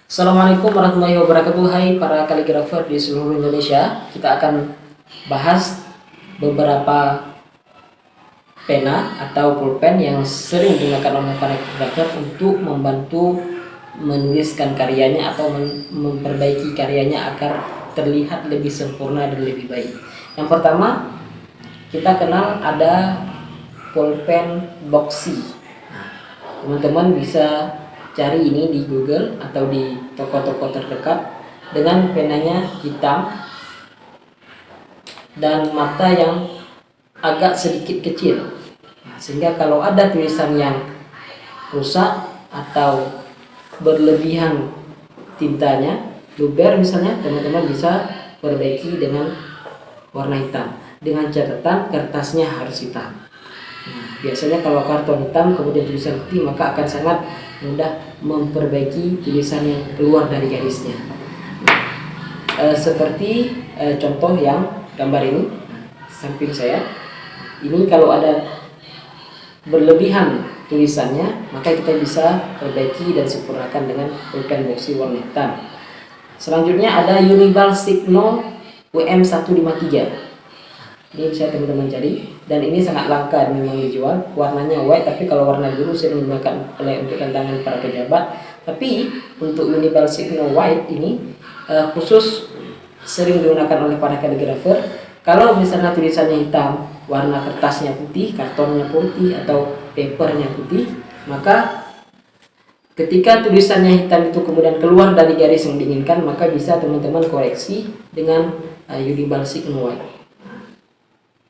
Assalamualaikum warahmatullahi wabarakatuh. Hai para kaligrafer di seluruh Indonesia. Kita akan bahas beberapa pena atau pulpen yang sering digunakan oleh para kaligrafer untuk membantu menuliskan karyanya atau memperbaiki karyanya agar terlihat lebih sempurna dan lebih baik. Yang pertama, kita kenal ada pulpen boxy. Teman-teman bisa cari ini di Google atau di toko-toko terdekat dengan penanya hitam dan mata yang agak sedikit kecil, sehingga kalau ada tulisan yang rusak atau berlebihan tintanya, luber misalnya, teman-teman bisa perbaiki dengan warna hitam dengan catatan kertasnya harus hitam. Biasanya kalau karton hitam kemudian tulisan putih, maka akan sangat mudah memperbaiki tulisan yang keluar dari garisnya. Seperti contoh yang gambar ini samping saya. Ini kalau ada berlebihan tulisannya, maka kita bisa perbaiki dan sempurnakan dengan pulpen boxy warna hitam. Selanjutnya ada Uniball Signo WM153. Ini bisa teman-teman cari, dan ini sangat langka memang dijual. Warnanya white, tapi kalau warna biru sering digunakan oleh untuk tantangan para pejabat. Tapi untuk Uniball Signo white ini khusus sering digunakan oleh para kaligrafer. Kalau misalnya tulisannya hitam, warna kertasnya putih, kartonnya putih atau papernya putih, maka ketika tulisannya hitam itu kemudian keluar dari garis yang diinginkan, maka bisa teman-teman koreksi dengan Uniball Signo white.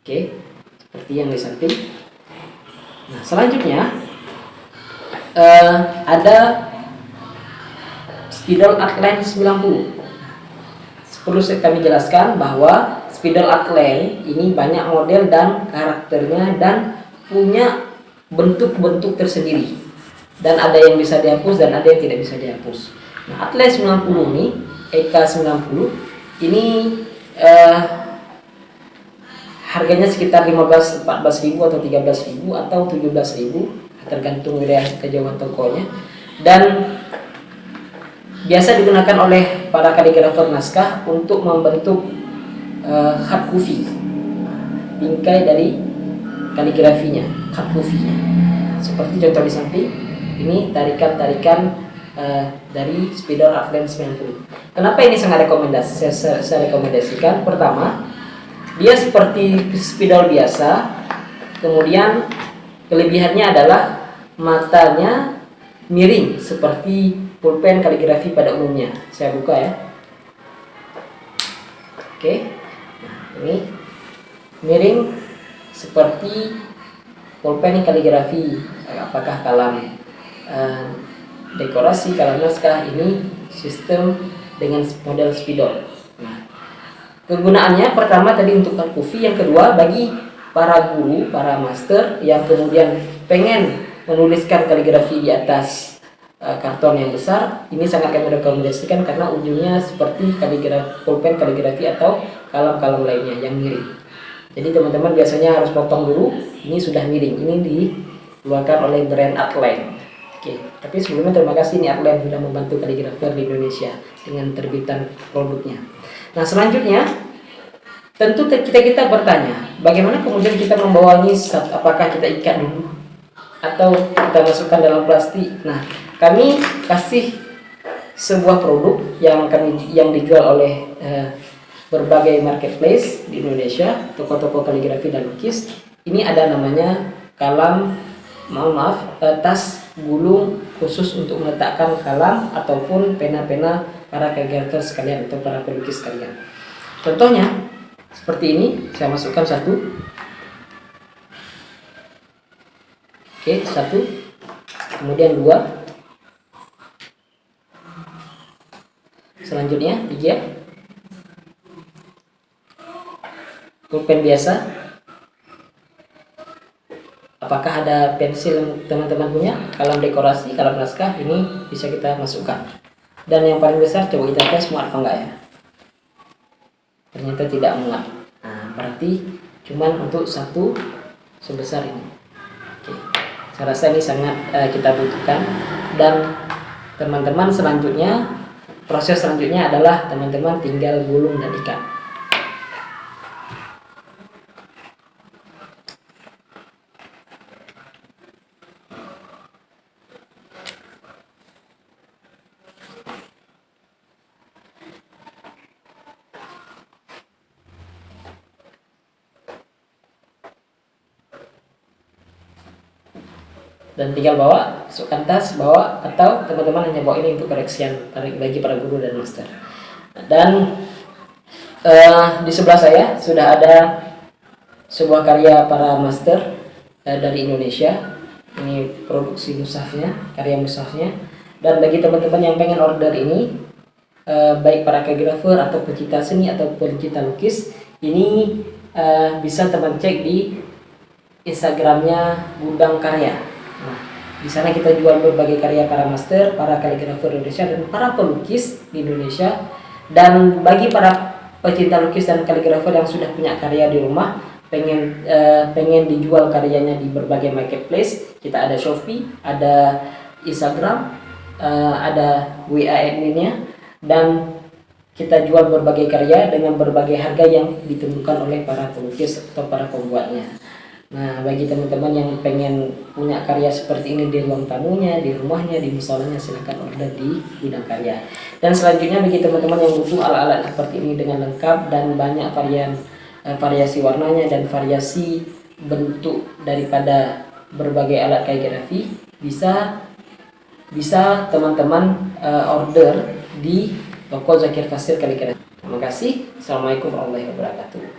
Oke, seperti yang di samping. Nah, selanjutnya ada spidol Artline 90. Perlu kami jelaskan bahwa spidol Artline ini banyak model dan karakternya dan punya bentuk-bentuk tersendiri. Dan ada yang bisa dihapus dan ada yang tidak bisa dihapus. Nah, Artline 90 ini, EK90 ini harganya sekitar 14.000 atau 13.000 atau 17.000, tergantung wilayah kejauhan tokonya, dan biasa digunakan oleh para kaligrafer naskah untuk membentuk hard copy, bingkai dari kaligrafinya, hard copy-nya. Seperti contoh di samping ini, tarikan-tarikan dari spidol Artline 90. Kenapa ini sangat saya rekomendasikan? Pertama, dia seperti spidol biasa, kemudian kelebihannya adalah matanya miring seperti pulpen kaligrafi pada umumnya. Saya buka ya. Oke, nah, ini miring seperti pulpen kaligrafi, apakah kalam dekorasi, kalam naskah. Ini sistem dengan model spidol. Kegunaannya pertama tadi untuk hard copy, yang kedua bagi para guru, para master yang kemudian pengen menuliskan kaligrafi di atas karton yang besar, ini sangat kami rekomendasikan karena ujungnya seperti pulpen kaligrafi atau kalam-kalam lainnya yang miring. Jadi teman-teman biasanya harus potong dulu, ini sudah miring. Ini dikeluarkan oleh brand Artline. Oke, tapi sebelumnya terima kasih nih Artline sudah membantu kaligrafer di Indonesia dengan terbitan produknya. Nah, selanjutnya tentu kita bertanya, bagaimana kemudian kita membawanya? Apakah kita ikat dulu atau kita masukkan dalam plastik? Nah, kami kasih sebuah produk yang dijual oleh berbagai marketplace di Indonesia, toko-toko kaligrafi dan lukis. Ini ada namanya tas gulung khusus untuk meletakkan kalam ataupun pena-pena para kaligrafer sekalian atau para pelukis sekalian. Contohnya seperti ini, saya masukkan satu. Oke, satu, kemudian dua, selanjutnya tiga, pulpen biasa. Apakah ada pensil teman-teman punya, kalam dekorasi, kalam naskah, ini bisa kita masukkan. Dan yang paling besar, coba kita tes muat apa enggak ya. Ternyata tidak muat. Nah, berarti cuman untuk satu sebesar ini. Oke, saya rasa ini sangat kita butuhkan. Dan teman-teman selanjutnya proses selanjutnya adalah teman-teman tinggal gulung dan ikat. Dan tinggal bawa, masukkan tas, bawa, atau teman-teman hanya bawa ini untuk koreksian bagi para guru dan master. Dan di sebelah saya sudah ada sebuah karya para master dari Indonesia. Ini produksi mushafnya, karya mushafnya. Dan bagi teman-teman yang pengen order ini, baik para kaligrafer atau pecinta seni atau pecinta lukis, ini bisa teman cek di Instagramnya Gudang Karya. Nah, di sana kita jual berbagai karya para master, para kaligrafer Indonesia, dan para pelukis di Indonesia. Dan bagi para pecinta lukis dan kaligrafer yang sudah punya karya di rumah, pengen dijual karyanya di berbagai marketplace, kita ada Shopee, ada Instagram, ada WA adminnya, dan kita jual berbagai karya dengan berbagai harga yang ditentukan oleh para pelukis atau para pembuatnya. Nah, bagi teman-teman yang pengen punya karya seperti ini di ruang tamunya, di rumahnya, di musolanya, silahkan order di Gudang Karya. Dan selanjutnya bagi teman-teman yang butuh alat-alat seperti ini dengan lengkap dan banyak variasi warnanya dan variasi bentuk daripada berbagai alat kaligrafi, bisa teman-teman order di toko Zakir Fasir Kaligrafi. Terima kasih. Assalamualaikum warahmatullahi wabarakatuh.